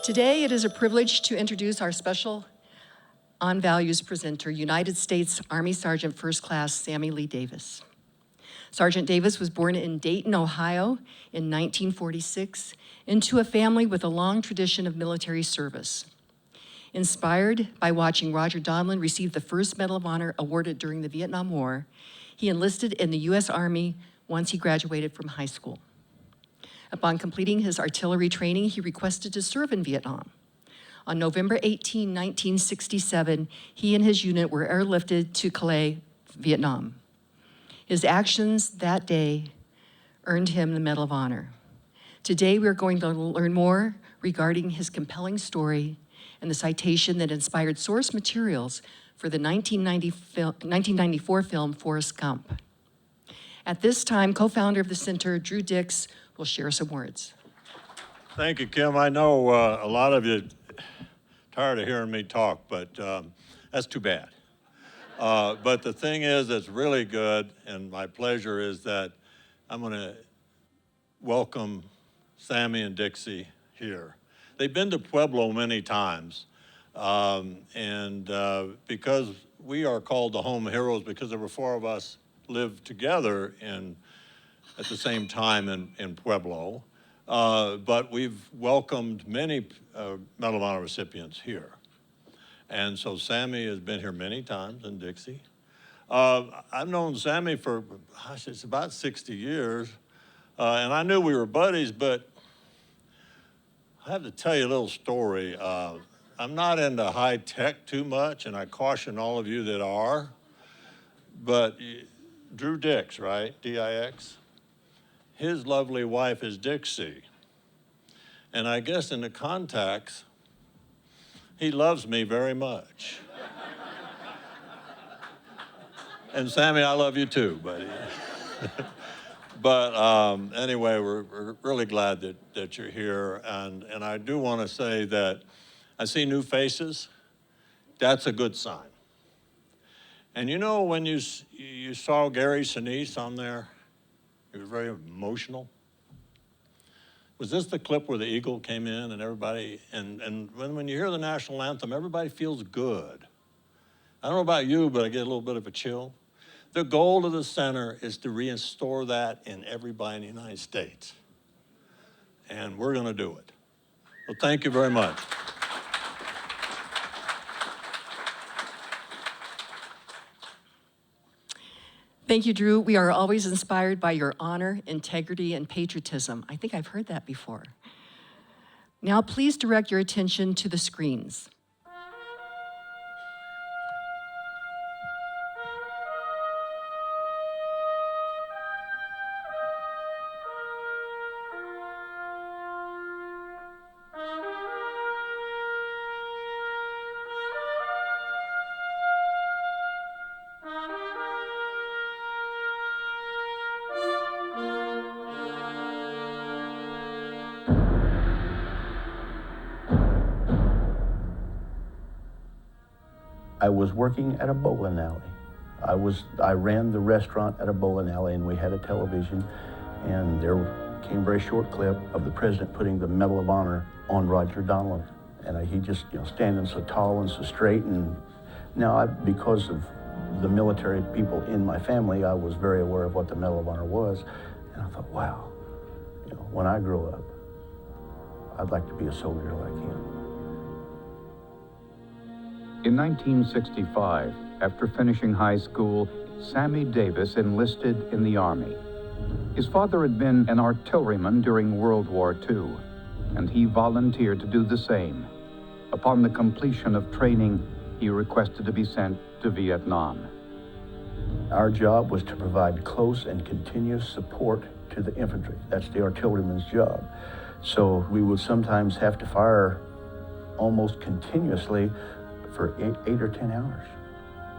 Today, it is a privilege to introduce our special On Values presenter, United States Army Sergeant First Class Sammy Lee Davis. Sergeant Davis was born in Dayton, Ohio in 1946 into a family with a long tradition of military service. Inspired by watching Roger Donlon receive the first Medal of Honor awarded during the Vietnam War, he enlisted in the U.S. Army once he graduated from high school. Upon completing his artillery training, he requested to serve in Vietnam. On November 18, 1967, he and his unit were airlifted to Cai Lay, Vietnam. His actions that day earned him the Medal of Honor. Today, we are going to learn more regarding his compelling story and the citation that inspired source materials for the 1994 film Forrest Gump. At this time, co-founder of the center, Drew Dix, will share some words. Thank you, Kim. I know a lot of you tired of hearing me talk, but that's too bad. But the thing is, it's really good, and my pleasure is that I'm going to welcome Sammy and Dixie here. They've been to Pueblo many times, and because we are called the home heroes because there were four of us lived together at the same time in Pueblo, but we've welcomed many Medal of Honor recipients here. And so Sammy has been here many times, and Dixie. I've known Sammy for, gosh, it's about 60 years, and I knew we were buddies, but I have to tell you a little story. I'm not into high tech too much, and I caution all of you that are, but Drew Dix, right, D-I-X? His lovely wife is Dixie. And I guess in the context, he loves me very much. And Sammy, I love you too, buddy. But anyway, we're really glad that you're here. And I do want to say that I see new faces. That's a good sign. And you know, when you saw Gary Sinise on there, he was very emotional. Was this the clip where the Eagle came in and everybody, and when you hear the national anthem, everybody feels good. I don't know about you, but I get a little bit of a chill. The goal of the center is to restore that in everybody in the United States. And we're going to do it. Well, thank you very much. Thank you, Drew. We are always inspired by your honor, integrity, and patriotism. I think I've heard that before. Now, please direct your attention to the screens. I was working at a bowling alley. I ran the restaurant at a bowling alley, and we had a television, and there came a very short clip of the president putting the Medal of Honor on Roger Donlon. And he just, standing so tall and so straight. And now, because of the military people in my family, I was very aware of what the Medal of Honor was. And I thought, wow, when I grow up, I'd like to be a soldier like him. In 1965, after finishing high school, Sammy Davis enlisted in the Army. His father had been an artilleryman during World War II, and he volunteered to do the same. Upon the completion of training, he requested to be sent to Vietnam. Our job was to provide close and continuous support to the infantry. That's the artilleryman's job. So we would sometimes have to fire almost continuously for 8 or 10 hours.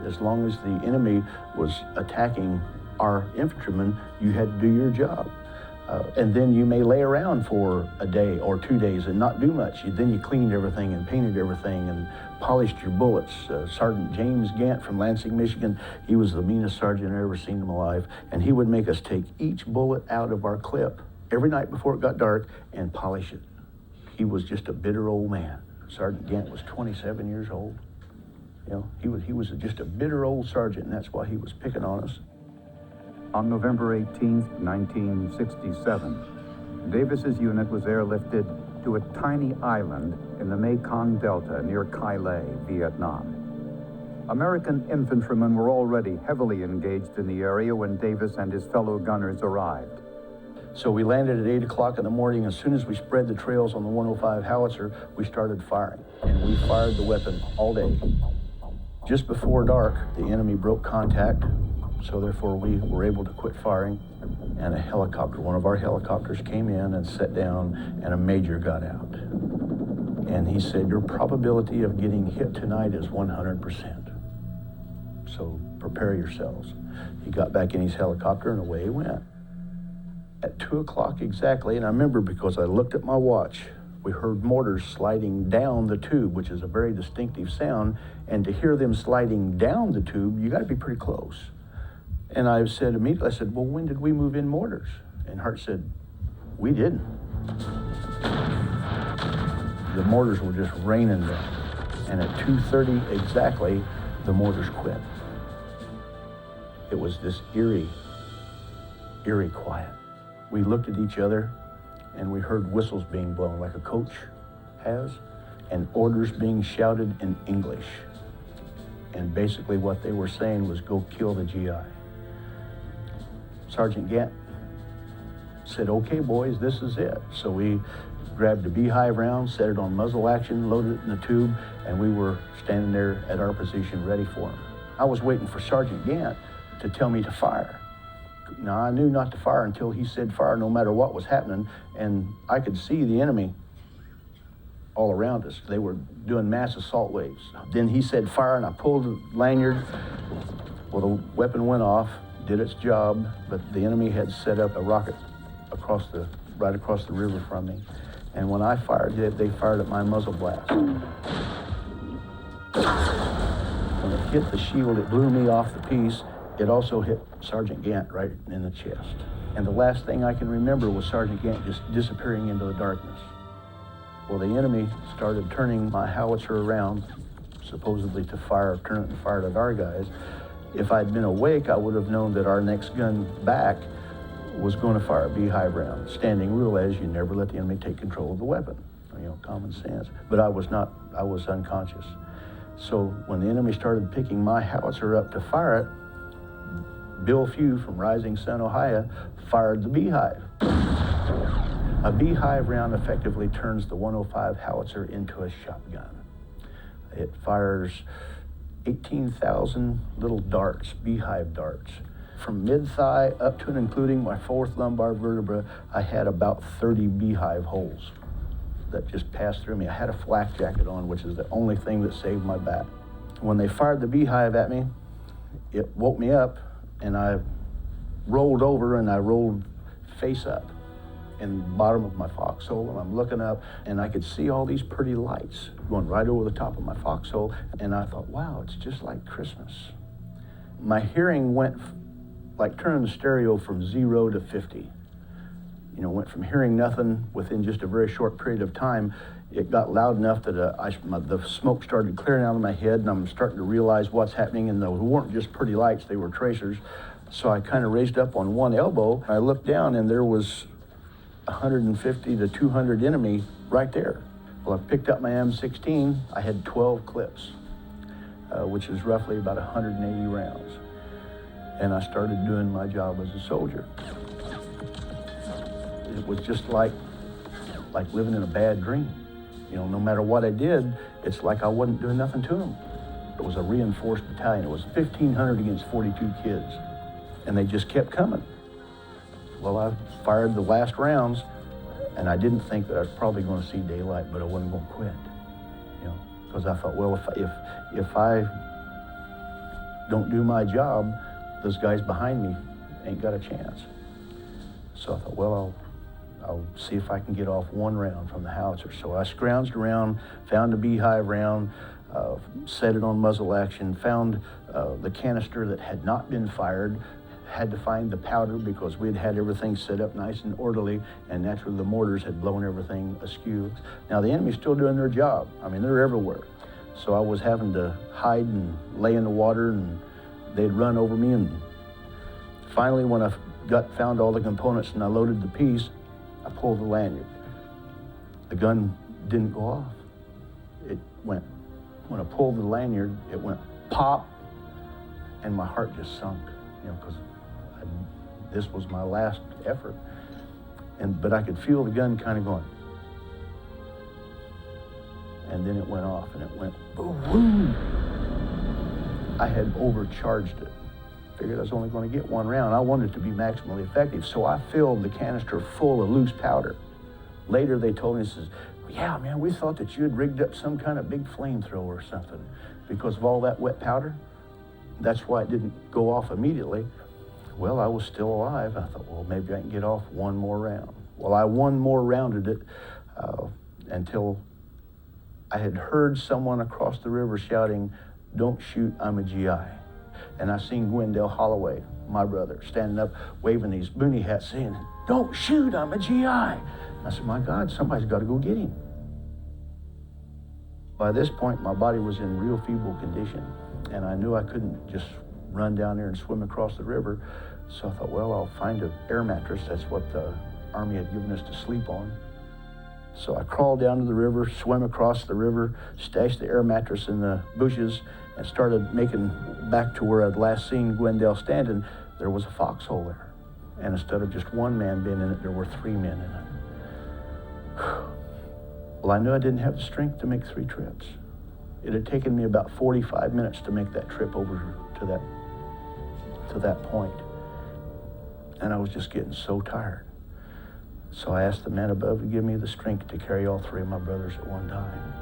As long as the enemy was attacking our infantrymen, you had to do your job. And then you may lay around for a day or 2 days and not do much. Then you cleaned everything and painted everything and polished your bullets. Sergeant James Gant from Lansing, Michigan, he was the meanest sergeant I've ever seen in my life, and he would make us take each bullet out of our clip every night before it got dark and polish it. he was just a bitter old man. Sergeant Gant was 27 years old. You know, he was just a bitter old sergeant, and that's why he was picking on us. On November 18, 1967, Davis's unit was airlifted to a tiny island in the Mekong Delta near Cai Lay, Vietnam. American infantrymen were already heavily engaged in the area when Davis and his fellow gunners arrived. So we landed at 8 o'clock in the morning. As soon as we spread the trails on the 105 howitzer, we started firing. And we fired the weapon all day. Just before dark, the enemy broke contact, so therefore we were able to quit firing. And a helicopter, one of our helicopters, came in and sat down, and a major got out. And he said, your probability of getting hit tonight is 100%. So prepare yourselves. He got back in his helicopter and away he went. At 2 o'clock exactly, and I remember because I looked at my watch, we heard mortars sliding down the tube, which is a very distinctive sound, and to hear them sliding down the tube, you gotta be pretty close. And I said immediately, I said, well, when did we move in mortars? And Hart said, we didn't. The mortars were just raining down. And at 2:30 exactly, the mortars quit. It was this eerie quiet. We looked at each other and we heard whistles being blown like a coach has, and orders being shouted in English. And basically what they were saying was, go kill the GI. Sergeant Gant said, okay boys, this is it. So we grabbed a beehive round, set it on muzzle action, loaded it in the tube, and we were standing there at our position ready for him. I was waiting for Sergeant Gant to tell me to fire. Now, I knew not to fire until he said fire no matter what was happening, and I could see the enemy all around us. They were doing mass assault waves. Then he said fire, and I pulled the lanyard. Well, the weapon went off, did its job, but the enemy had set up a rocket right across the river from me. And when I fired it, they fired at my muzzle blast. When it hit the shield, it blew me off the piece. It also hit Sergeant Gant right in the chest. And the last thing I can remember was Sergeant Gant just disappearing into the darkness. Well, the enemy started turning my howitzer around, supposedly to turn it and fire at our guys. If I'd been awake, I would have known that our next gun back was going to fire a beehive round. Standing rule is you never let the enemy take control of the weapon. You know, common sense. But I was unconscious. So when the enemy started picking my howitzer up to fire it, Bill Few from Rising Sun, Ohio, fired the beehive. A beehive round effectively turns the 105 howitzer into a shotgun. It fires 18,000 little darts, beehive darts. From mid-thigh up to and including my fourth lumbar vertebra, I had about 30 beehive holes that just passed through me. I had a flak jacket on, which is the only thing that saved my back. When they fired the beehive at me, it woke me up, and I rolled over and I rolled face up in the bottom of my foxhole, and I'm looking up and I could see all these pretty lights going right over the top of my foxhole, and I thought, wow, it's just like Christmas. My hearing went like turning the stereo from 0 to 50. You know, went from hearing nothing within just a very short period of time. It got loud enough that the smoke started clearing out of my head, and I'm starting to realize what's happening, and those weren't just pretty lights, they were tracers. So I kind of raised up on one elbow, and I looked down, and there was 150 to 200 enemy right there. Well, I picked up my M16, I had 12 clips, which is roughly about 180 rounds. And I started doing my job as a soldier. It was just like living in a bad dream. You know, no matter what I did, it's like I wasn't doing nothing to them. It was a reinforced battalion. It was 1,500 against 42 kids, and they just kept coming. Well, I fired the last rounds, and I didn't think that I was probably going to see daylight, but I wasn't going to quit. You know, because I thought, well, if I don't do my job, those guys behind me ain't got a chance. So I thought, well, I'll see if I can get off one round from the howitzer. So I scrounged around, found a beehive round, set it on muzzle action, found the canister that had not been fired, had to find the powder because we'd had everything set up nice and orderly, and naturally the mortars had blown everything askew. Now the enemy's still doing their job. I mean, they're everywhere. So I was having to hide and lay in the water, and they'd run over me. And finally, when I found all the components and I loaded the piece, I pulled the lanyard. The gun didn't go off. It went, when I pulled the lanyard, it went pop, and my heart just sunk, because this was my last effort. But I could feel the gun kind of going. And then it went off, and it went boom. I had overcharged it. Figured I was only going to get one round. I wanted it to be maximally effective, so I filled the canister full of loose powder. Later, they told me, yeah, man, we thought that you had rigged up some kind of big flamethrower or something because of all that wet powder. That's why it didn't go off immediately. Well, I was still alive. I thought, well, maybe I can get off one more round. Well, I one more rounded it until I had heard someone across the river shouting, "Don't shoot, I'm a GI." And I seen Gwendell Holloway, my brother, standing up, waving these boonie hats, saying, "Don't shoot, I'm a GI." I said, my God, somebody's got to go get him. By this point, my body was in real feeble condition, and I knew I couldn't just run down there and swim across the river. So I thought, well, I'll find an air mattress. That's what the Army had given us to sleep on. So I crawled down to the river, swam across the river, stashed the air mattress in the bushes, and started making back to where I'd last seen Gwendell standing. There was a foxhole there. And instead of just one man being in it, there were 3 men in it. Well, I knew I didn't have the strength to make 3 trips. It had taken me about 45 minutes to make that trip over to that point. And I was just getting so tired. So I asked the man above to give me the strength to carry all 3 of my brothers at one time.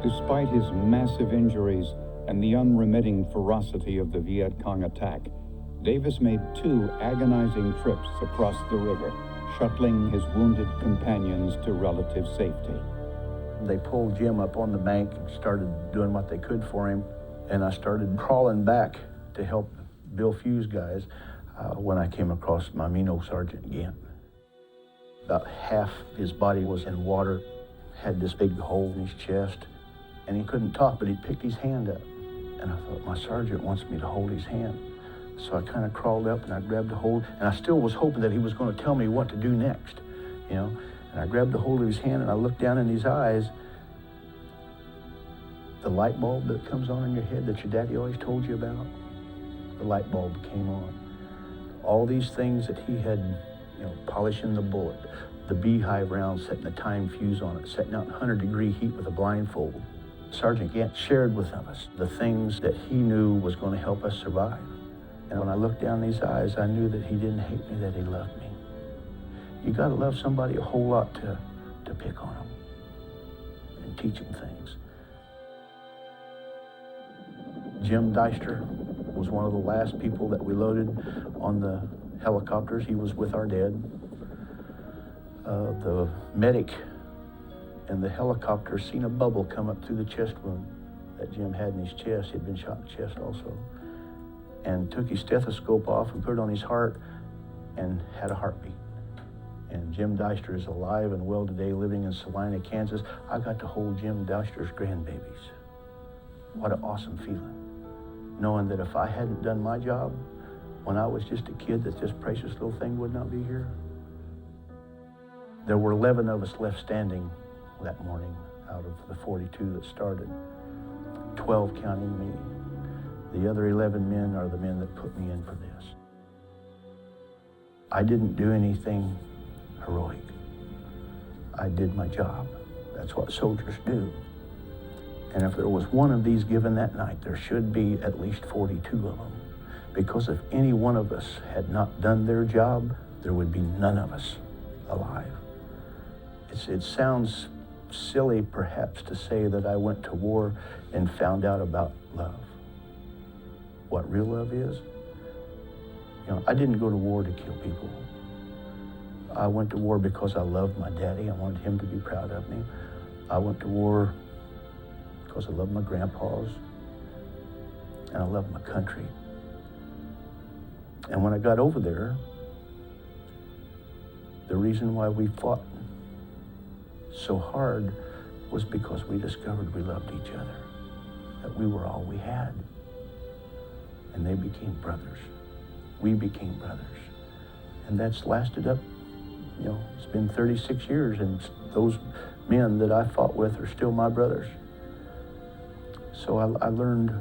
Despite his massive injuries and the unremitting ferocity of the Viet Cong attack, Davis made 2 agonizing trips across the river, shuttling his wounded companions to relative safety. They pulled Jim up on the bank and started doing what they could for him, and I started crawling back to help Bill Few's guys when I came across my Mino Sergeant Gant. About half his body was in water, had this big hole in his chest, and he couldn't talk, but he picked his hand up. And I thought, my sergeant wants me to hold his hand. So I kind of crawled up and I grabbed a hold, and I still was hoping that he was going to tell me what to do next, And I grabbed a hold of his hand and I looked down in his eyes. The light bulb that comes on in your head that your daddy always told you about, the light bulb came on. All these things that he had, polishing the bullet, the beehive round, setting a time fuse on it, setting out in 100-degree heat with a blindfold. Sergeant Gant shared with us the things that he knew was going to help us survive. And when I looked down in his eyes, I knew that he didn't hate me, that he loved me. You got to love somebody a whole lot to pick on them and teach them things. Jim Deister was one of the last people that we loaded on the helicopters. He was with our dead. The medic in the helicopter seen a bubble come up through the chest wound that Jim had in his chest. He'd been shot in the chest also. And took his stethoscope off and put it on his heart and had a heartbeat. And Jim Deister is alive and well today, living in Salina, Kansas. I got to hold Jim Deister's grandbabies. What an awesome feeling. Knowing that if I hadn't done my job when I was just a kid, that this precious little thing would not be here. There were 11 of us left standing that morning out of the 42 that started, 12 counting me. The other 11 men are the men that put me in for this. I didn't do anything heroic. I did my job. That's what soldiers do. And if there was one of these given that night, there should be at least 42 of them. Because if any one of us had not done their job, there would be none of us alive. It sounds silly, perhaps, to say that I went to war and found out about love. What real love is? I didn't go to war to kill people. I went to war because I loved my daddy. I wanted him to be proud of me. I went to war because I love my grandpas and I love my country. And when I got over there, the reason why we fought so hard was because we discovered we loved each other, that we were all we had. And they became brothers. We became brothers. And that's lasted up, it's been 36 years, and those men that I fought with are still my brothers. So I learned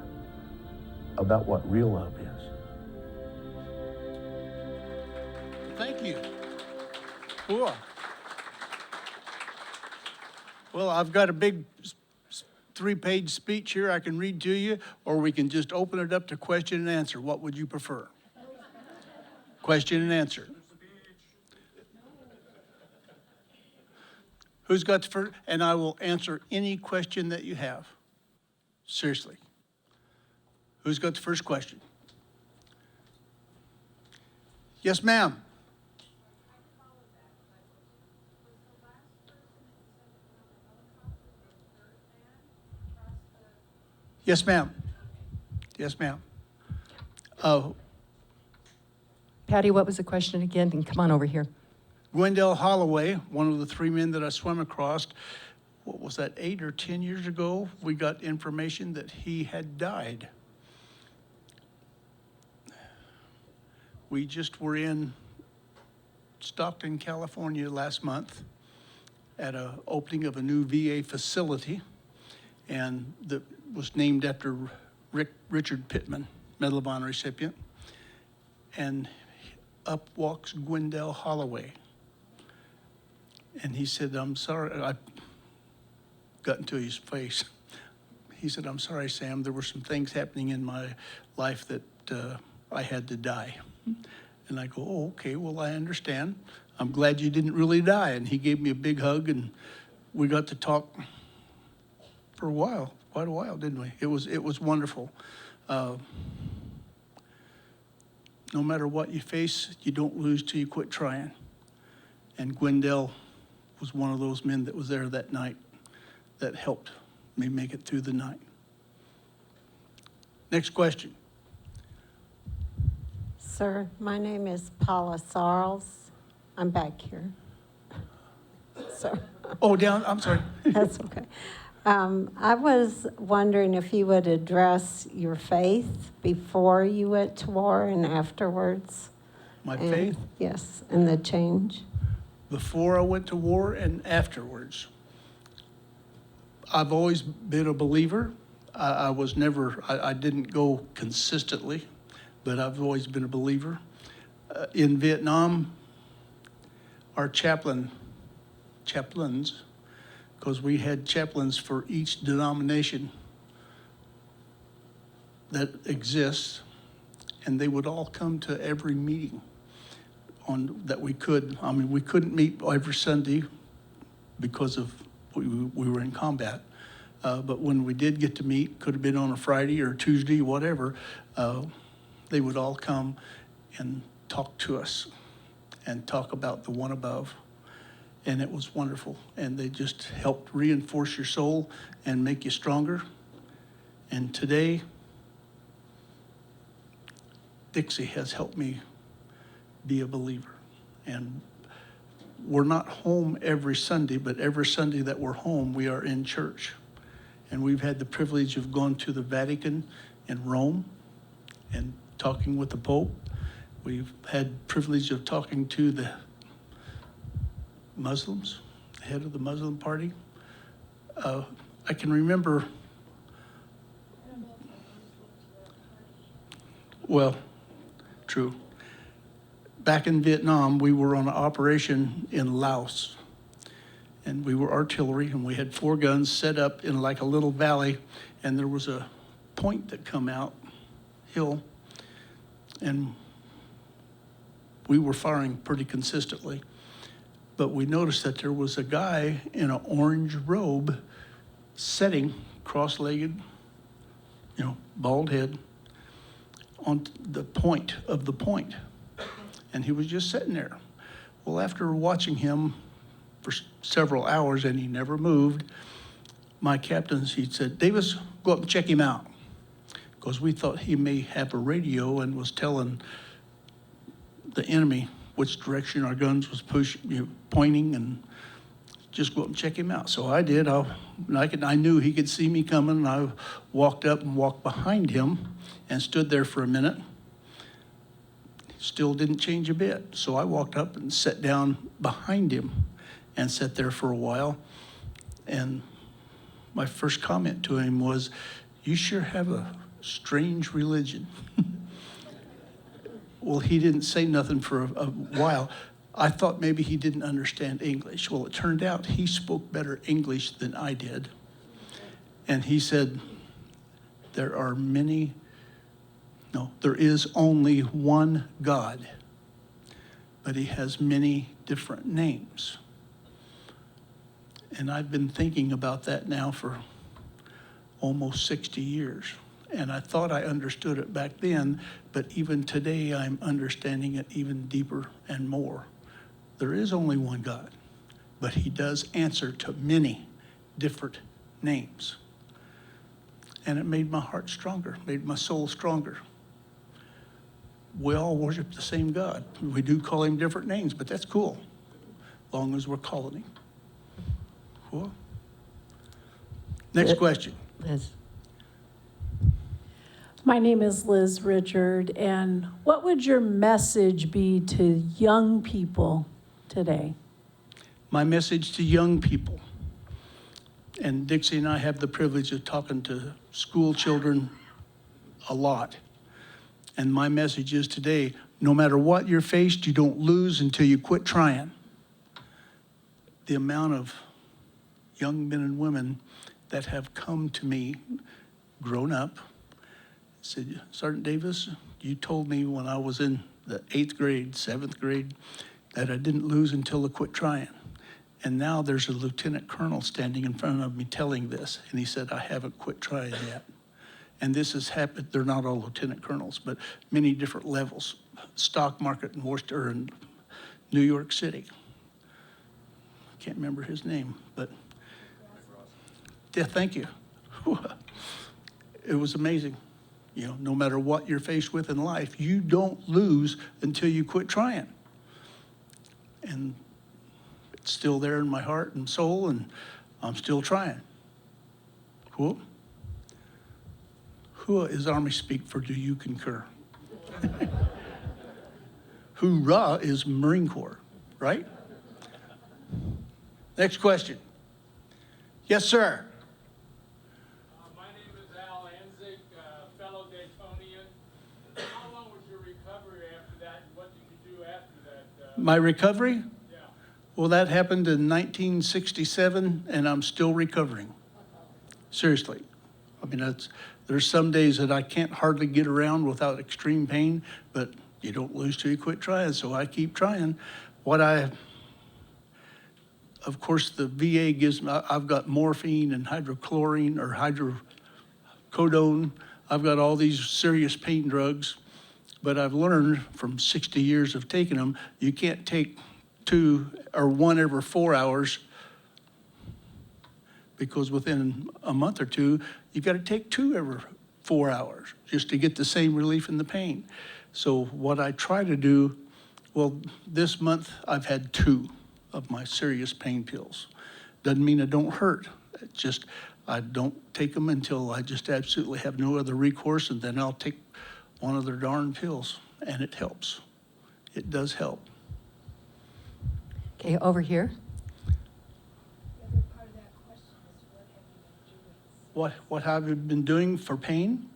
about what real love is. Thank you. Cool. Well, I've got a big 3-page speech here I can read to you, or we can just open it up to question and answer. What would you prefer? Question and answer. Who's got the first? And I will answer any question that you have. Seriously. Who's got the first question? Yes, ma'am. Yes, ma'am. Yes, ma'am. Patty, what was the question again? And come on over here. Gwendell Holloway, one of the 3 men that I swam across, what was that, 8 or 10 years ago, we got information that he had died. We just were in Stockton, California last month at an opening of a new VA facility, and that was named after Richard Pittman, Medal of Honor recipient. And up walks Gwendell Holloway. And he said, I'm sorry, I got into his face. He said, I'm sorry, Sam, there were some things happening in my life that I had to die. And I go, oh, okay, well, I understand. I'm glad you didn't really die. And he gave me a big hug, and we got to talk for a while, quite a while, didn't we? It was wonderful. No matter what you face, you don't lose till you quit trying. And Gwendell was one of those men that was there that night that helped me make it through the night. Next question. Sir, my name is Paula Sarles. I'm back here. So Oh, down, I'm sorry. that's okay. I was wondering if you would address your faith before you went to war and afterwards. My faith? Yes, and the change. Before I went to war and afterwards. I've always been a believer. I was never, I didn't go consistently, but I've always been a believer. In Vietnam, our chaplains, because we had chaplains for each denomination that exists, and they would all come to every meeting that we could. I mean, we couldn't meet every Sunday because of we were in combat. But when we did get to meet, could have been on a Friday or Tuesday, whatever, they would all come and talk to us and talk about the one above. And it was wonderful. And they just helped reinforce your soul and make you stronger. And today, Dixie has helped me be a believer. And we're not home every Sunday, but every Sunday that we're home, we are in church. And we've had the privilege of going to the Vatican in Rome and talking with the Pope. We've had privilege of talking to the Muslims, the head of the Muslim party. I can remember, well, true. Back in Vietnam, we were on an operation in Laos, and we were artillery, and we had 4 guns set up in like a little valley, and there was a point that come out hill, and we were firing pretty consistently. But we noticed that there was a guy in an orange robe sitting cross-legged, bald head, on the point of the point. And he was just sitting there. Well, after watching him for several hours and he never moved, my captain, he said, Davis, go up and check him out. Because we thought he may have a radio and was telling the enemy, which direction our guns was pointing, and just go up and check him out. So I did. I knew he could see me coming, and I walked up and walked behind him and stood there for a minute. Still didn't change a bit. So I walked up and sat down behind him and sat there for a while. And my first comment to him was, "You sure have a strange religion." Well, he didn't say nothing for a while. I thought maybe he didn't understand English. Well, it turned out he spoke better English than I did. And he said, there is only one God, but he has many different names. And I've been thinking about that now for almost 60 years. And I thought I understood it back then, but even today I'm understanding it even deeper and more. There is only one God, but he does answer to many different names. And it made my heart stronger, made my soul stronger. We all worship the same God. We do call him different names, but that's cool, as long as we're calling him. Cool. Next question. Liz. My name is Liz Richard, and what would your message be to young people today? My message to young people, and Dixie and I have the privilege of talking to school children a lot. And my message is today, no matter what you're faced, you don't lose until you quit trying. The amount of young men and women that have come to me, grown up, said, "Sergeant Davis, you told me when I was in the 8th grade, 7th grade, that I didn't lose until I quit trying. And now there's a lieutenant colonel standing in front of me telling this." And he said, "I haven't quit trying yet." And this has happened. They're not all lieutenant colonels, but many different levels. Stock market in Worcester and New York City. I can't remember his name, but yeah, thank you. It was amazing. You know, no matter what you're faced with in life, you don't lose until you quit trying. And it's still there in my heart and soul, and I'm still trying. Cool. Hua is Army speak for do you concur? Hoorah is Marine Corps, right? Next question. Yes, sir. My name is Al Anzik, fellow Daytonian. How long was your recovery after that, and what did you do after that? My recovery? Yeah. Well, that happened in 1967, and I'm still recovering. Seriously. I mean, there's some days that I can't hardly get around without extreme pain, but you don't lose till you quit trying, so I keep trying. Of course, the VA gives me, I've got morphine and hydrochlorine or hydrocodone. I've got all these serious pain drugs, but I've learned from 60 years of taking them, you can't take 2 or 1 every 4 hours, because within a month or two, you've got to take 2 every 4 hours just to get the same relief in the pain. So what I try to do, well, this month I've had 2 of my serious pain pills. Doesn't mean it don't hurt. It's just I don't take them until I just absolutely have no other recourse, and then I'll take one of their darn pills, and it helps. It does help. Okay, over here. What have you been doing for pain?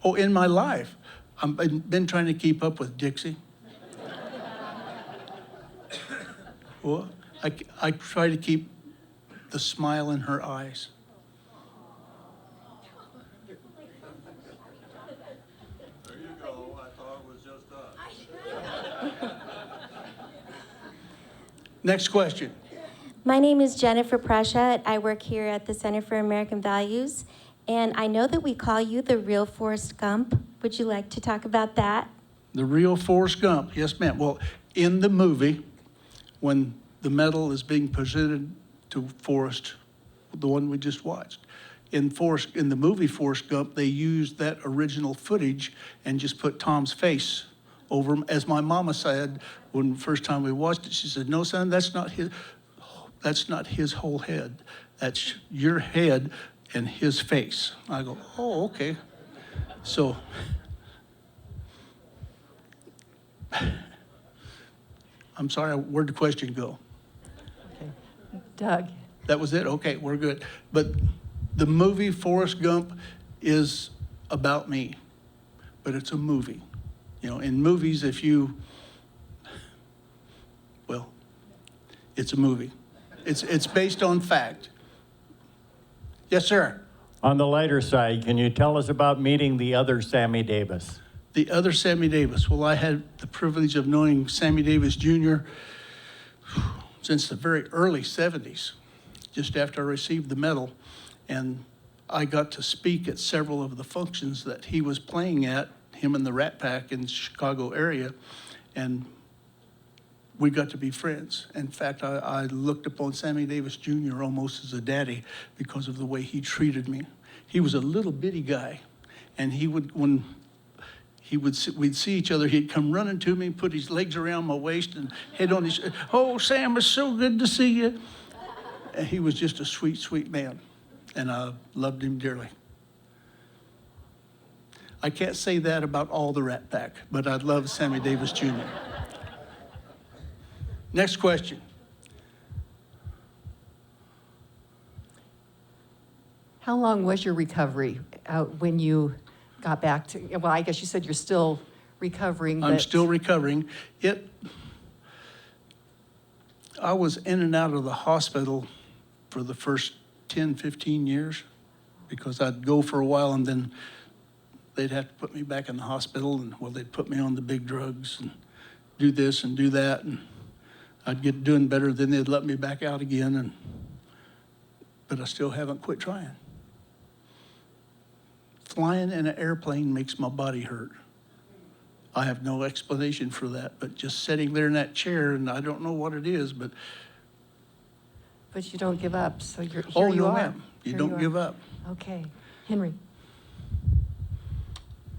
Oh, in my life. I've been trying to keep up with Dixie. Well, I try to keep the smile in her eyes. There you go. I thought it was just us. Next question. My name is Jennifer Prashad. I work here at the Center for American Values, and I know that we call you the real Forrest Gump. Would you like to talk about that? The real Forrest Gump, yes, ma'am. Well, in the movie, when the medal is being presented to Forrest, the one we just watched, in the movie Forrest Gump, they used that original footage and just put Tom's face over him. As my mama said, when the first time we watched it, she said, "No, son, that's not his whole head. That's your head and his face." I go, "Oh, okay." So, I'm sorry, where'd the question go? Okay. Doug? That was it? Okay, we're good. But the movie Forrest Gump is about me, but it's a movie. You know, in movies, well, it's a movie. It's based on fact. Yes, sir. On the lighter side, can you tell us about meeting the other Sammy Davis? The other Sammy Davis. Well, I had the privilege of knowing Sammy Davis Jr. since the very early 70s, just after I received the medal. And I got to speak at several of the functions that he was playing at, him and the Rat Pack in the Chicago area. And we got to be friends. In fact, I looked upon Sammy Davis Jr. almost as a daddy because of the way he treated me. He was a little bitty guy, and we'd see each other, he'd come running to me, put his legs around my waist and head on his, "Oh, Sam, it's so good to see you." And he was just a sweet, sweet man, and I loved him dearly. I can't say that about all the Rat Pack, but I love Sammy Davis Jr. Next question. How long was your recovery when you got back to, well, I guess you said you're still recovering. I'm still recovering. I was in and out of the hospital for the first 10, 15 years because I'd go for a while and then they'd have to put me back in the hospital, and well, they'd put me on the big drugs and do this and do that, and I'd get doing better, then they'd let me back out again, but I still haven't quit trying. Flying in an airplane makes my body hurt. I have no explanation for that, but just sitting there in that chair, and I don't know what it is, but you don't give up, so you're here. oh, you no, are. ma'am. You Here don't are. give up. Okay. Henry?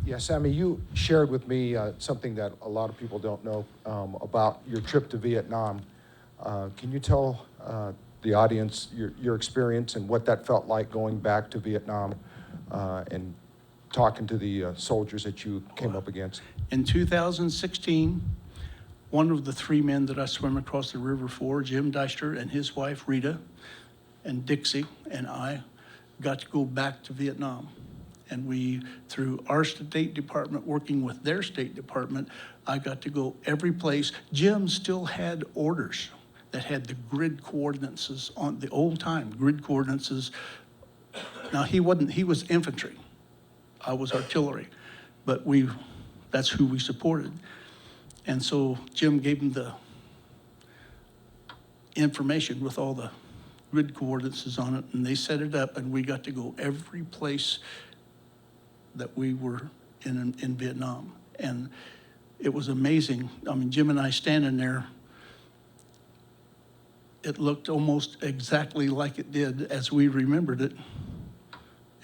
Yeah, Sammy, you shared with me something that a lot of people don't know about your trip to Vietnam. Can you tell the audience your experience and what that felt like going back to Vietnam and talking to the soldiers that you came up against? In 2016, one of the three men that I swam across the river for, Jim Deister and his wife Rita and Dixie and I, got to go back to Vietnam. And we, through our State Department, working with their State Department, I got to go every place. Jim still had orders that had the grid coordinates on the old time grid coordinates. Now he was infantry. I was artillery, but that's who we supported. And so Jim gave him the information with all the grid coordinates on it, and they set it up, and we got to go every place that we were in Vietnam. And it was amazing. I mean, Jim and I standing there, it looked almost exactly like it did as we remembered it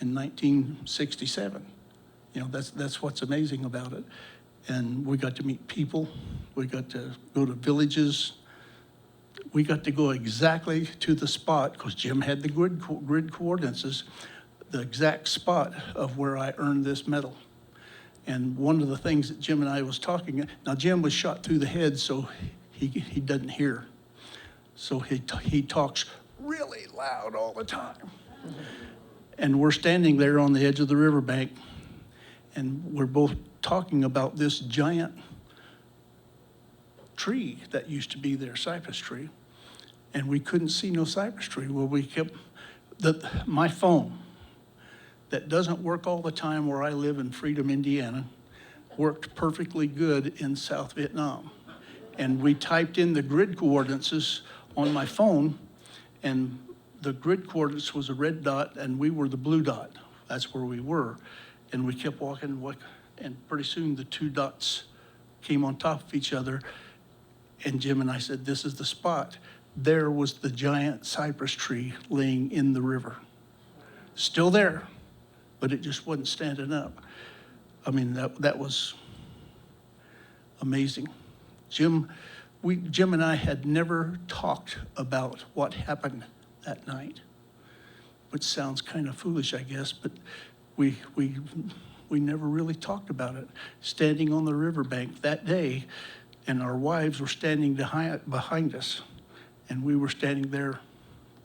in 1967. You know, that's what's amazing about it. And we got to meet people. We got to go to villages. We got to go exactly to the spot, because Jim had the grid coordinates, the exact spot of where I earned this medal. And one of the things that Jim and I was talking, now Jim was shot through the head, so he doesn't hear. So he talks really loud all the time. And we're standing there on the edge of the riverbank, and we're both talking about this giant tree that used to be there, cypress tree, and we couldn't see no cypress tree. Well, we kept, my phone, that doesn't work all the time where I live in Freedom, Indiana, worked perfectly good in South Vietnam. And we typed in the grid coordinates on my phone, and the grid coordinates was a red dot, and we were the blue dot. That's where we were. And we kept walking, and pretty soon the two dots came on top of each other, and Jim and I said, "This is the spot." There was the giant cypress tree laying in the river. Still there, but it just wasn't standing up. I mean, that was amazing. Jim and I had never talked about what happened that night, which sounds kind of foolish, I guess, but we never really talked about it. Standing on the riverbank that day, and our wives were standing behind us, and we were standing there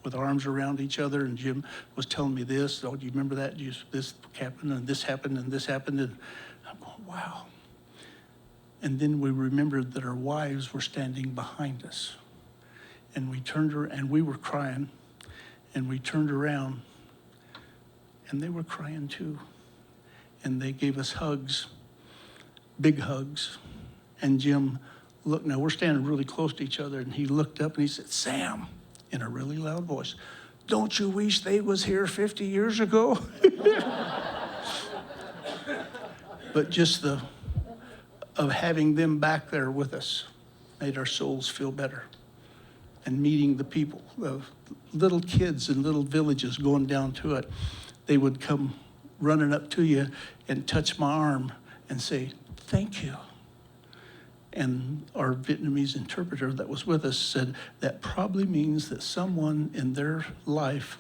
with arms around each other, and Jim was telling me this, oh, do you remember that? This happened, and this happened, and this happened, and I'm going, wow. And then we remembered that our wives were standing behind us. And we turned around, and we were crying, and we turned around, and they were crying too. And they gave us hugs, big hugs. And Jim looked, now we're standing really close to each other, and he looked up and he said, Sam, in a really loud voice, don't you wish they was here 50 years ago? But just of having them back there with us made our souls feel better. And meeting the people, of little kids in little villages going down to it, they would come running up to you and touch my arm and say, thank you. And our Vietnamese interpreter that was with us said, that probably means that someone in their life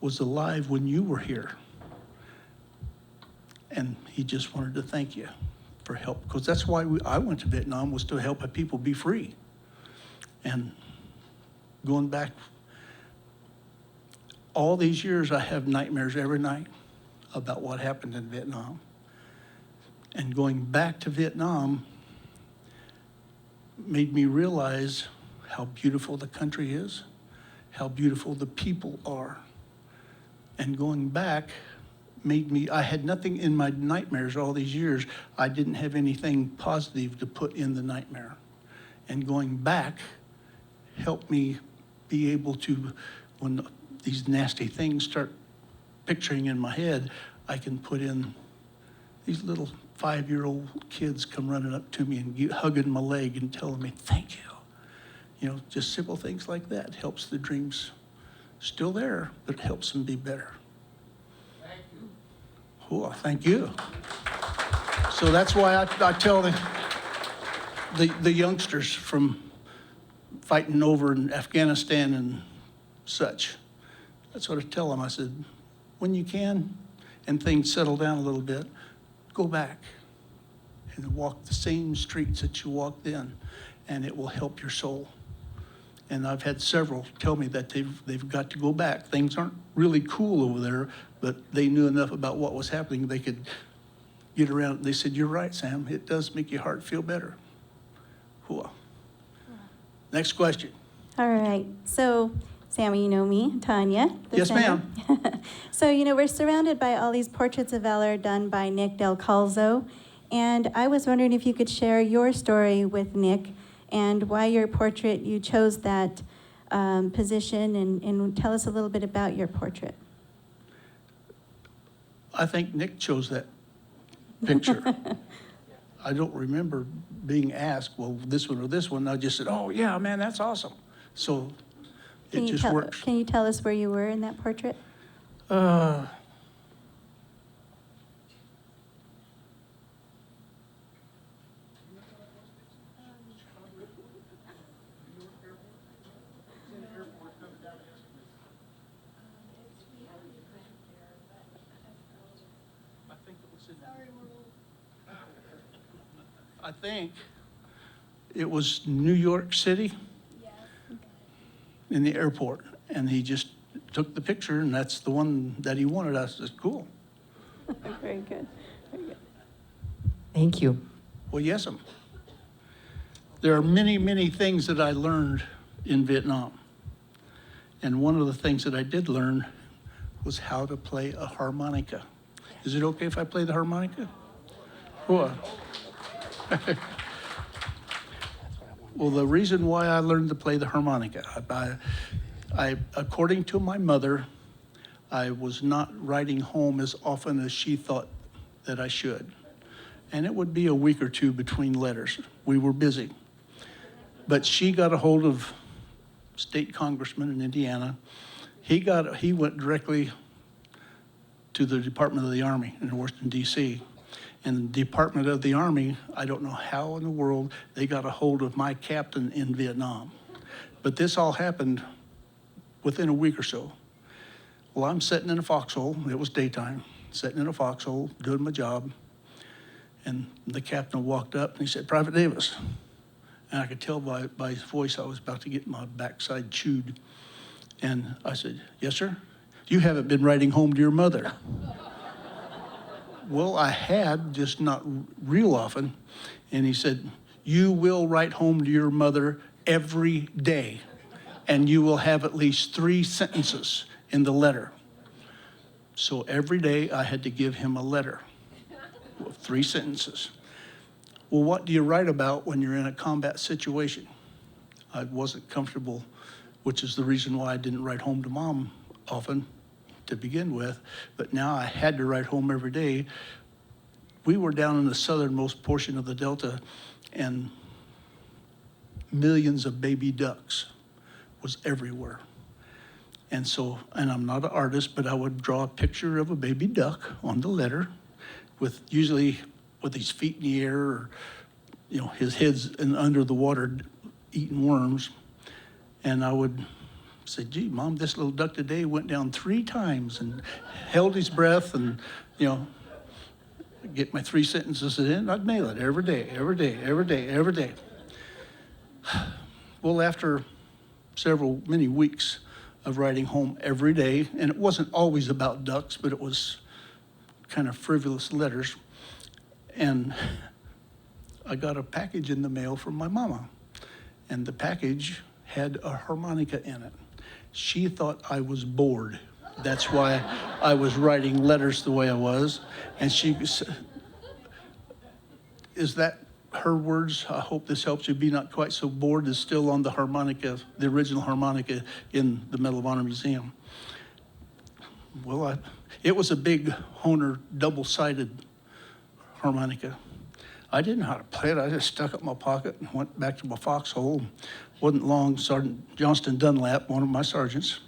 was alive when you were here. And he just wanted to thank you for help, because that's why I went to Vietnam, was to help people be free. And going back all these years, I have nightmares every night about what happened in Vietnam. And going back to Vietnam made me realize how beautiful the country is, how beautiful the people are. And going back made me, I had nothing in my nightmares all these years. I didn't have anything positive to put in the nightmare. And going back helped me be able to, when these nasty things start picturing in my head, I can put in these little 5-year-old kids come running up to me and hugging my leg and telling me, thank you. You know, just simple things like that helps the dreams still there, but it helps them be better. Thank you. Oh, thank you. So that's why I tell the youngsters from fighting over in Afghanistan and such, that's what I tell them. I said, when you can and things settle down a little bit, go back and walk the same streets that you walked in, and it will help your soul. And I've had several tell me that they've got to go back. Things aren't really cool over there, but they knew enough about what was happening, they could get around. They said, you're right, Sam, it does make your heart feel better. Cool. Next question. All right, so Sammy, you know me, Tanya. Yes, ma'am. So, you know, we're surrounded by all these portraits of valor done by Nick Del Calzo, and I was wondering if you could share your story with Nick and why your portrait, you chose that position, and tell us a little bit about your portrait. I think Nick chose that picture. I don't remember being asked, well, this one or this one. I just said, oh, yeah, man, that's awesome. So it just works. Can you tell us where you were in that portrait? I think it was New York City. Yes. In the airport, and he just took the picture, and that's the one that he wanted. I said, cool. Very good. Very good. Thank you. Well, yes, there are many, many things that I learned in Vietnam. And one of the things that I did learn was how to play a harmonica. Is it okay if I play the harmonica? Cool. Well, the reason why I learned to play the harmonica, I according to my mother, I was not writing home as often as she thought that I should. And it would be a week or two between letters. We were busy. But she got a hold of state congressman in Indiana. He went directly to the Department of the Army in Washington, D.C., And the Department of the Army, I don't know how in the world they got a hold of my captain in Vietnam. But this all happened within a week or so. Well, I'm sitting in a foxhole. It was daytime, sitting in a foxhole, doing my job. And the captain walked up and he said, "Private Davis." And I could tell by his voice I was about to get my backside chewed. And I said, "Yes, sir? You haven't been writing home to your mother." Well, I had, just not real often. And he said, "You will write home to your mother every day, and you will have at least 3 sentences in the letter." So every day I had to give him a letter with 3 sentences. Well, what do you write about when you're in a combat situation? I wasn't comfortable, which is the reason why I didn't write home to Mom often to begin with, but now I had to write home every day. We were down in the southernmost portion of the Delta, and millions of baby ducks was everywhere. And so, and I'm not an artist, but I would draw a picture of a baby duck on the letter, with usually with his feet in the air, or his head's under the water eating worms. And I would say, "Gee, Mom, this little duck today went down 3 times and held his breath," and get my 3 sentences in. I'd mail it every day, every day, every day, every day. Well, after many weeks of writing home every day, and it wasn't always about ducks, but it was kind of frivolous letters, and I got a package in the mail from my mama, and the package had a harmonica in it. She thought I was bored. That's why I was writing letters the way I was. And she said, "Is that her words? I hope this helps you be not quite so bored," is still on the harmonica, the original harmonica in the Medal of Honor Museum. Well, it was a big Hohner double-sided harmonica. I didn't know how to play it. I just stuck it in my pocket and went back to my foxhole. Wasn't long, Sergeant Johnston Dunlap, one of my sergeants,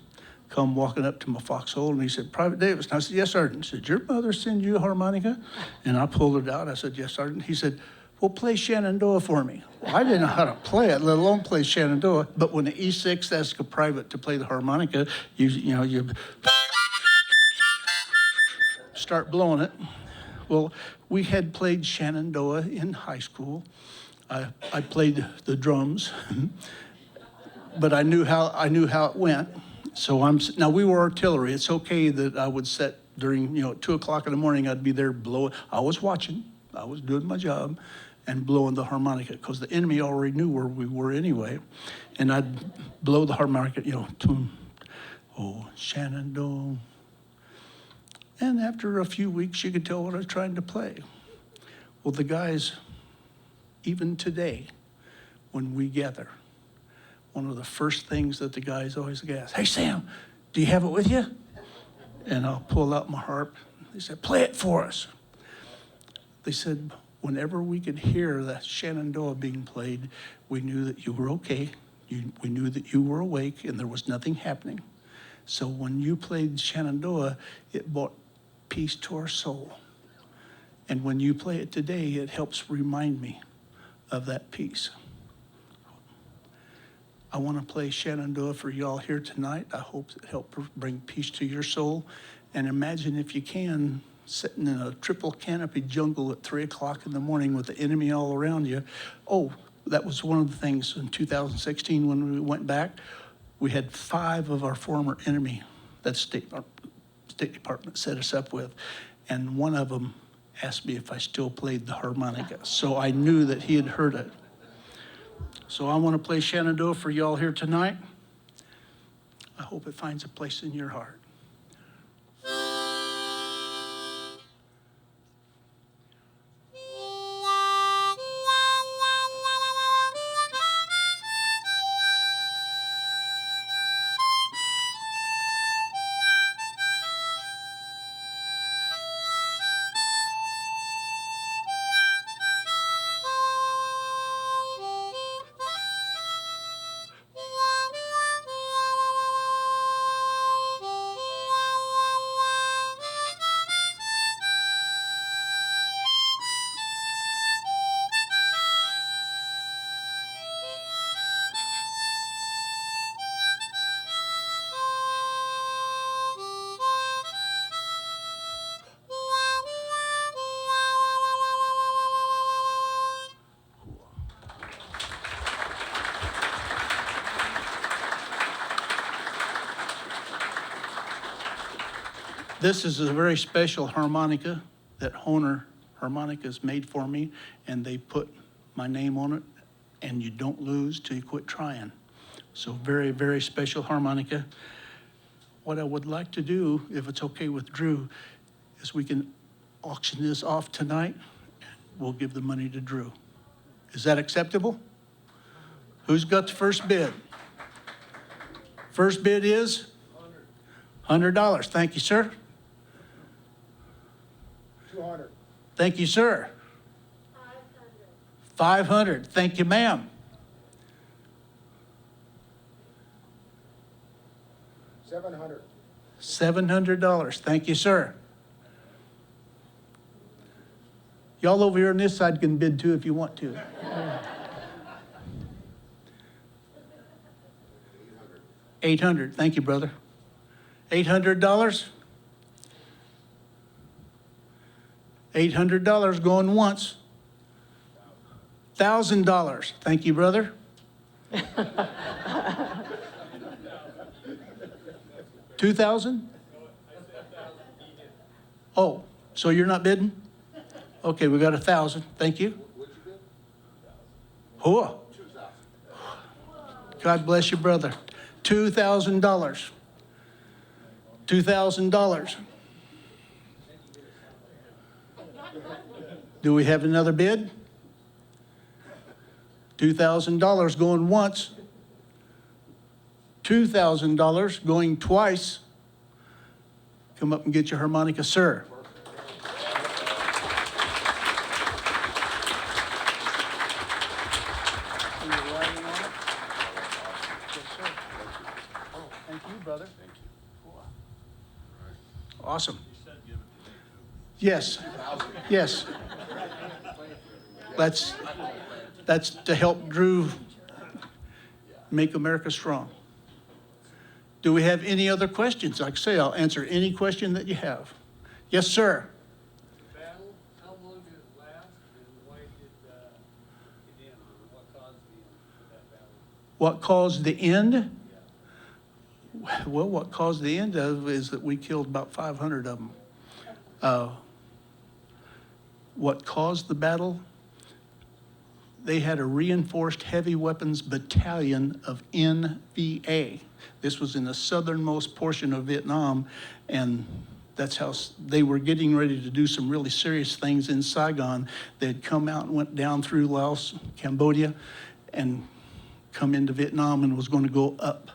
come walking up to my foxhole, and he said, "Private Davis." And I said, "Yes, Sergeant." He said, "Your mother send you a harmonica?" And I pulled it out. I said, "Yes, Sergeant." He said, "Well, play Shenandoah for me." Well, I didn't know how to play it, let alone play Shenandoah. But when the E6 asks a private to play the harmonica, you start blowing it. Well, we had played Shenandoah in high school. I played the drums, but I knew how it went. So now we were artillery. It's okay that I would set during, at 2 o'clock in the morning, I'd be there blowing. I was watching, I was doing my job and blowing the harmonica, because the enemy already knew where we were anyway. And I'd blow the harmonica, tune, "Oh, Shenandoah." And after a few weeks, you could tell what I was trying to play. Well, the guys, even today, when we gather, one of the first things that the guys always ask, "Hey, Sam, do you have it with you?" And I'll pull out my harp. They said, "Play it for us." They said, whenever we could hear that Shenandoah being played, we knew that you were okay. We knew that you were awake and there was nothing happening. So when you played Shenandoah, it brought peace to our soul. And when you play it today, it helps remind me of that peace. I want to play Shenandoah for y'all here tonight. I hope it helps bring peace to your soul. And imagine, if you can, sitting in a triple canopy jungle at 3 o'clock in the morning with the enemy all around you. Oh, that was one of the things in 2016 when we went back. We had 5 of our former enemy that State Department set us up with, and one of them asked me if I still played the harmonica. So I knew that he had heard it. So I want to play Shenandoah for y'all here tonight. I hope it finds a place in your heart. This is a very special harmonica that Honer Harmonicas made for me, and they put my name on it, and you don't lose till you quit trying. So very, very special harmonica. What I would like to do, if it's okay with Drew, is we can auction this off tonight. We'll give the money to Drew. Is that acceptable? Who's got the first bid? First bid is? $100. Thank you, sir. 200. Thank you, sir. 500. Thank you, ma'am. 700. $700. Thank you, sir. Y'all over here on this side can bid too if you want to. 800. Thank you, brother. $800. $800 going once. $1,000. Thank you, brother. $2,000? Oh, so you're not bidding? Okay, we got 1,000. Thank you. Whoa. God bless you, brother. $2,000. $2,000. Do we have another bid? $2,000 going once. $2,000 going twice. Come up and get your harmonica, sir. Thank you, brother. Thank you. Awesome. Yes. Yes. That's to help Drew make America strong. Do we have any other questions? Like I say, I'll answer any question that you have. Yes, sir. The battle, how long did it last, and why did it end, or what caused the end of that battle? What caused the end? Well, what caused the end of is that we killed about 500 of them. What caused the battle? They had a reinforced heavy weapons battalion of NVA. This was in the southernmost portion of Vietnam, and that's how they were getting ready to do some really serious things in Saigon. They'd come out and went down through Laos, Cambodia, and come into Vietnam and was going to go up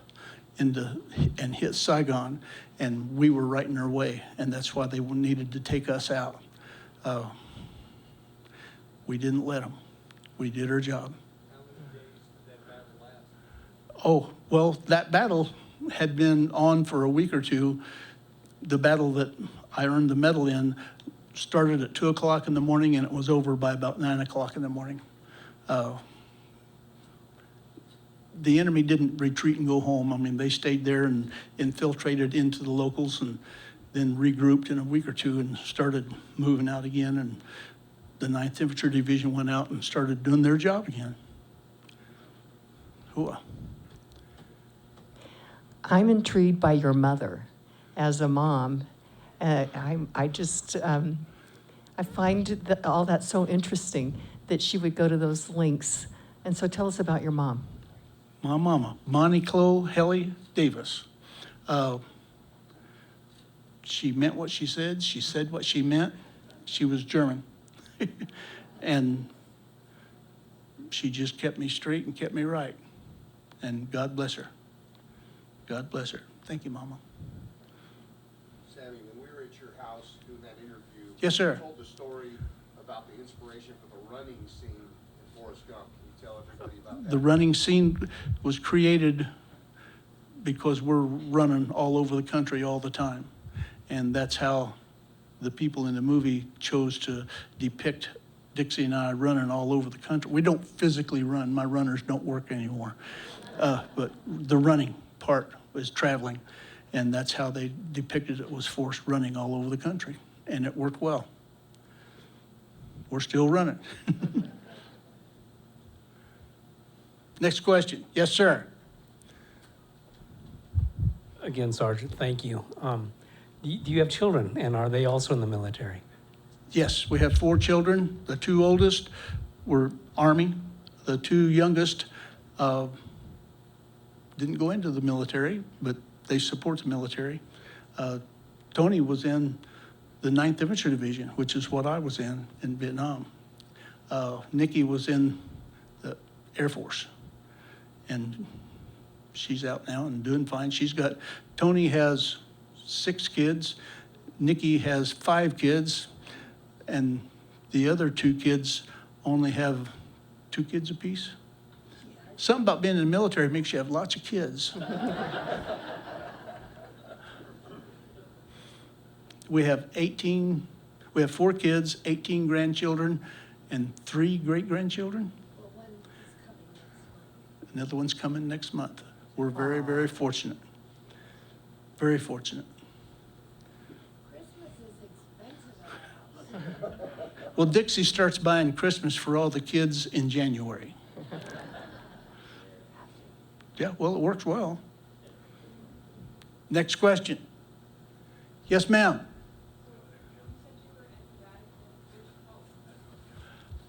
and hit Saigon, and we were right in their way, and that's why they needed to take us out. We didn't let them. We did our job. How many days did that battle last? Oh, well, that battle had been on for a week or two. The battle that I earned the medal in started at 2 o'clock in the morning, and it was over by about 9 o'clock in the morning. The enemy didn't retreat and go home. I mean, they stayed there and infiltrated into the locals and then regrouped in a week or two and started moving out again. And the 9th Infantry Division went out and started doing their job again. Hooah. I'm intrigued by your mother as a mom. I just, I find all that so interesting that she would go to those links. And so tell us about your mom. My mama, Monty Chloe Helly Davis. She meant what she said what she meant. She was German. And she just kept me straight and kept me right. And God bless her. God bless her. Thank you, Mama. Sammy, when we were at your house doing that interview, Yes, sir. you told the story about the inspiration for the running scene in Forrest Gump. Can you tell everybody about that? The running scene was created because we're running all over the country all the time. And that's how the people in the movie chose to depict Dixie and I running all over the country. We don't physically run. My runners don't work anymore. But the running part was traveling. And that's how they depicted it, was Forrest running all over the country. And it worked well. We're still running. Next question. Yes, sir. Again, Sergeant, thank you. Do you have children, and are they also in the military? Yes, we have 4 children. The 2 oldest were Army. The 2 youngest didn't go into the military, but they support the military. Tony was in the 9th Infantry Division, which is what I was in Vietnam. Nikki was in the Air Force, and she's out now and doing fine. Tony has 6 kids, Nikki has 5 kids, and the other 2 kids only have 2 kids apiece. Something about being in the military makes you have lots of kids. We have 4 kids, 18 grandchildren, and 3 great-grandchildren. Another one's coming next month. We're very, very fortunate. Very fortunate. Christmas is expensive. Well, Dixie starts buying Christmas for all the kids in January. Yeah, well, it works well. Next question. Yes, ma'am.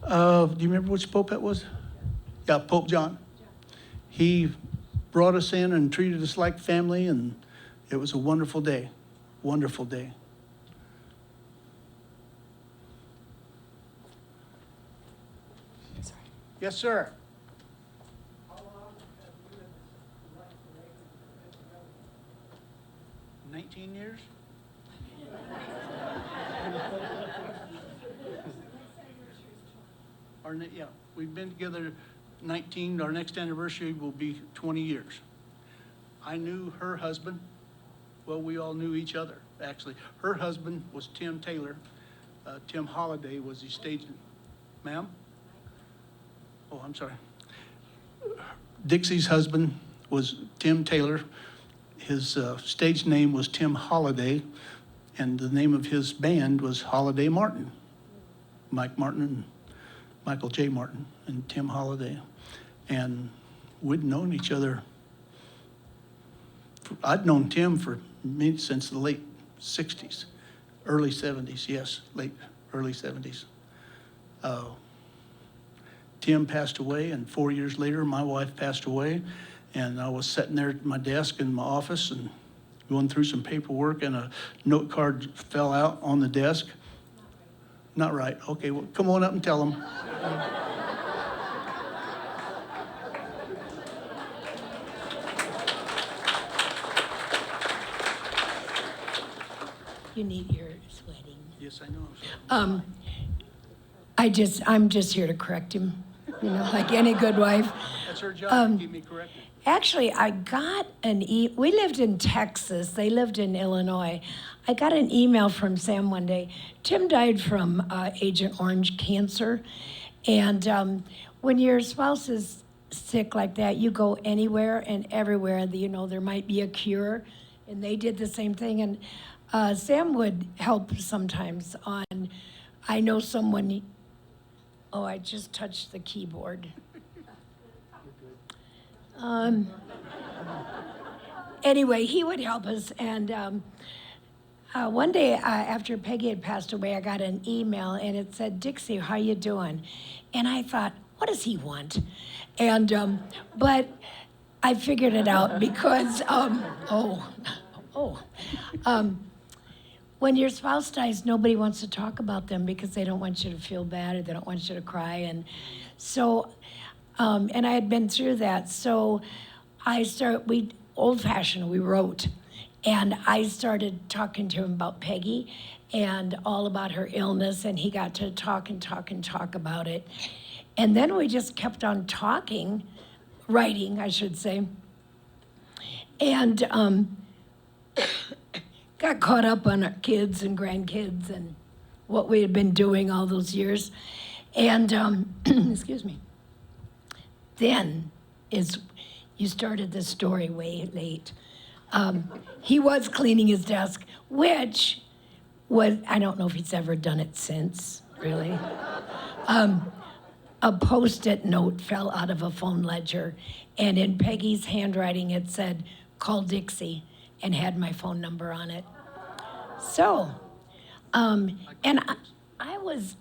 Do you remember which Pope that was? Yeah, Pope John. He brought us in and treated us like family, and it was a wonderful day. Wonderful day. Yes, sir. 19 years? Yeah, we've been together 19, our next anniversary will be 20 years. I knew her husband, well, we all knew each other, actually. Her husband was Tim Taylor. Tim Holliday was his stage, ma'am? Oh, I'm sorry. Dixie's husband was Tim Taylor. His stage name was Tim Holliday, and the name of his band was Holiday Martin. Mike Martin and Michael J. Martin and Tim Holliday. And we'd known each other. I'd known Tim for me since the late 60s, early 70s, yes, early 70s. Tim passed away, and 4 years later, my wife passed away, and I was sitting there at my desk in my office and going through some paperwork, and a note card fell out on the desk. Not right. Okay, well, come on up and tell them. You need your sweating. Yes, I know. I'm just here to correct him, like any good wife. That's her job, to keep me corrected. Actually, I got we lived in Texas, they lived in Illinois. I got an email from Sam one day. Tim died from Agent Orange cancer. And when your spouse is sick like that, you go anywhere and everywhere, there might be a cure. And they did the same thing. And Sam would help sometimes on, I know someone, I just touched the keyboard. Anyway, he would help us, and one day after Peggy had passed away, I got an email, and it said, "Dixie, how you doing?" And I thought, what does he want? And but I figured it out because when your spouse dies, nobody wants to talk about them because they don't want you to feel bad or they don't want you to cry, and so. And I had been through that, so we old-fashioned, we wrote, and I started talking to him about Peggy and all about her illness, and he got to talk about it. And then we just kept on writing, I should say, and got caught up on our kids and grandkids and what we had been doing all those years. And, excuse me. Then you started this story way late. He was cleaning his desk, which was, I don't know if he's ever done it since, really. A Post-it note fell out of a phone ledger, and in Peggy's handwriting it said, "Call Dixie," and had my phone number on it. So, and I was,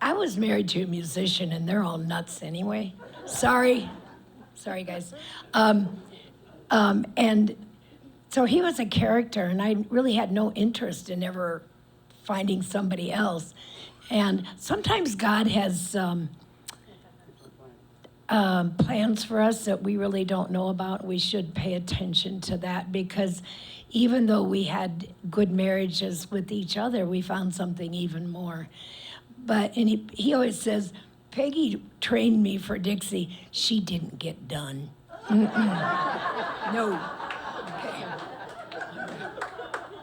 I was married to a musician, and they're all nuts anyway. Sorry guys. And so he was a character, and I really had no interest in ever finding somebody else. And sometimes God has plans for us that we really don't know about. We should pay attention to that, because even though we had good marriages with each other, we found something even more. And he always says, Peggy trained me for Dixie. She didn't get done. No.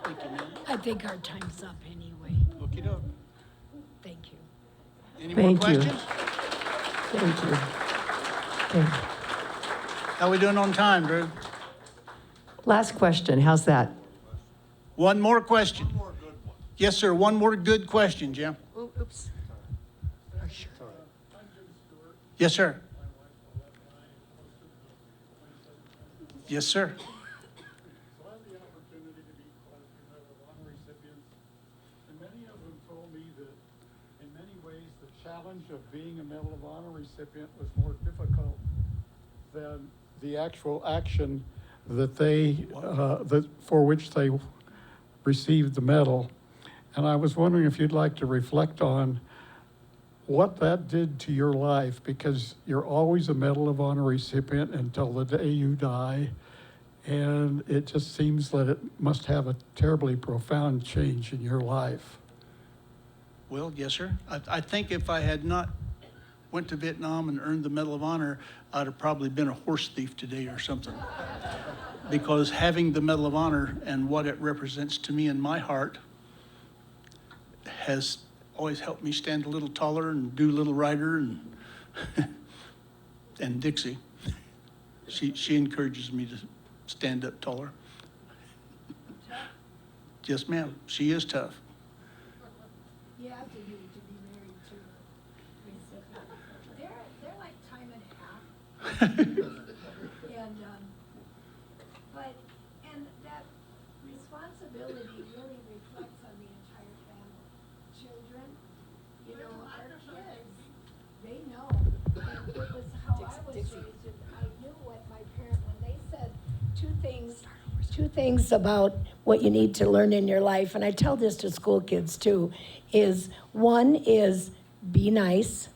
Okay. I think our time's up anyway. Okey-doke. Thank you. Any more Thank you. questions? Thank you. Okay. How we doing on time, Drew? Last question, how's that? One more question. Yes, sir, one more good question, Jim. Oops. Yes, sir. Yes, sir. So I had the opportunity to meet quite a few Medal of Honor recipients, and many of them told me that in many ways the challenge of being a Medal of Honor recipient was more difficult than the actual action that for which they received the medal. And I was wondering if you'd like to reflect on what that did to your life, because you're always a Medal of Honor recipient until the day you die. And it just seems that it must have a terribly profound change in your life. Well, yes, sir. I think if I had not went to Vietnam and earned the Medal of Honor, I'd have probably been a horse thief today or something. Because having the Medal of Honor and what it represents to me in my heart has always helped me stand a little taller and do Little Rider and Dixie. She encourages me to stand up taller. Yes, ma'am. She is tough. You have to be married to a recipient. They're like time and a half. And that responsibility really reflects on the entire family. Children, our kids, they know. And it was how I was raised, and I knew what my parents, when they said two things about what you need to learn in your life, and I tell this to school kids too, is one is be nice,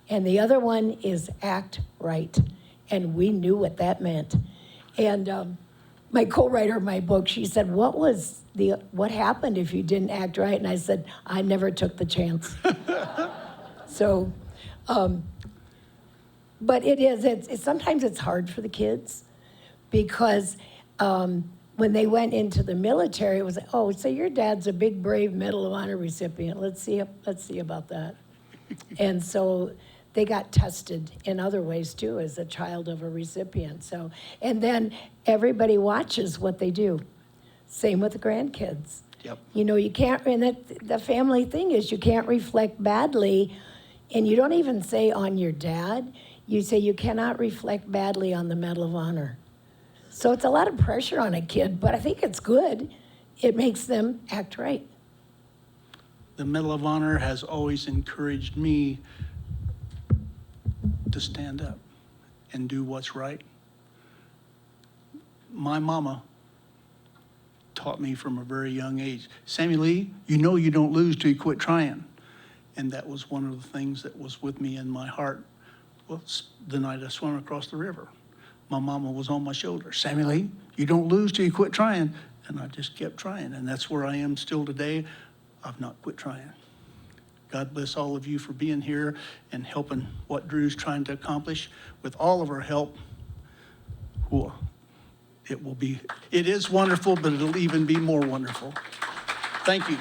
and the other one is act right. And we knew what that meant. And my co-writer of my book, she said, what happened if you didn't act right? And I said, I never took the chance. So, but sometimes it's hard for the kids, because when they went into the military, it was like, oh, so your dad's a big, brave Medal of Honor recipient. Let's see about that. And so they got tested in other ways too, as a child of a recipient. So, and then everybody watches what they do. Same with the grandkids. Yep. You can't, and the family thing is you can't reflect badly, and you don't even say on your dad, you say you cannot reflect badly on the Medal of Honor. So it's a lot of pressure on a kid, but I think it's good. It makes them act right. The Medal of Honor has always encouraged me to stand up and do what's right. My mama taught me from a very young age, Sammy Lee, you don't lose till you quit trying. And that was one of the things that was with me in my heart. Well, the night I swam across the river, my mama was on my shoulder. Sammy Lee, you don't lose till you quit trying. And I just kept trying. And that's where I am still today. I've not quit trying. God bless all of you for being here and helping what Drew's trying to accomplish. With all of our help, it is wonderful, but it'll even be more wonderful. Thank you.